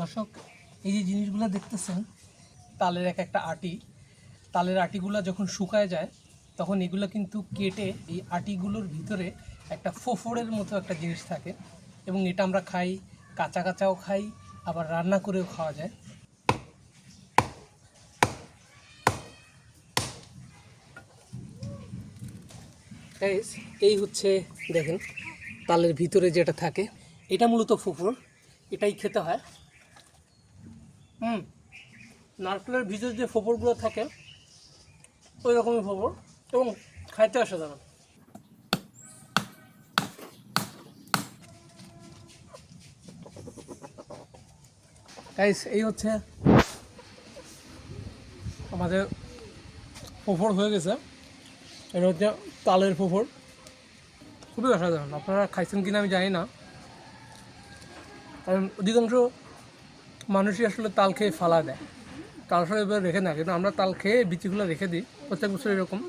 দর্শক, এই যে জিনিসগুলো দেখতেছেন, তালের একটা আটি, তালের আটিগুলো যখন শুকায় যায় তখন এগুলো কিন্তু কেটে এই আটিগুলোর ভিতরে একটা ফোফরের মতো একটা জিনিস থাকে, এবং এটা আমরা খাই, কাঁচা কাঁচাও খাই, আবার রান্না করেও খাওয়া যায়। এই হচ্ছে, দেখেন তালের ভিতরে যেটা থাকে এটা মূলত ফোফর, এটাই খেতে হয়। নারকেলের ভিতরে যে ফোফরগুলো থাকে ওই রকমই ফোফর, এবং খাইতে অসাধারণ। গাইস, এই হচ্ছে আমাদের ফোফর হয়ে গেছে। এটা হচ্ছে তালের ফোফর, খুবই অসাধারণ। আপনারা খাইছেন কিনা আমি জানি না, কারণ অধিকাংশ মানুষই আসলে তাল খেয়ে ফালা দেয়, তাল আসলে এবার রেখে না, কিন্তু আমরা তাল খেয়ে বিচিগুলো রেখে দিই প্রত্যেক বছর এরকম।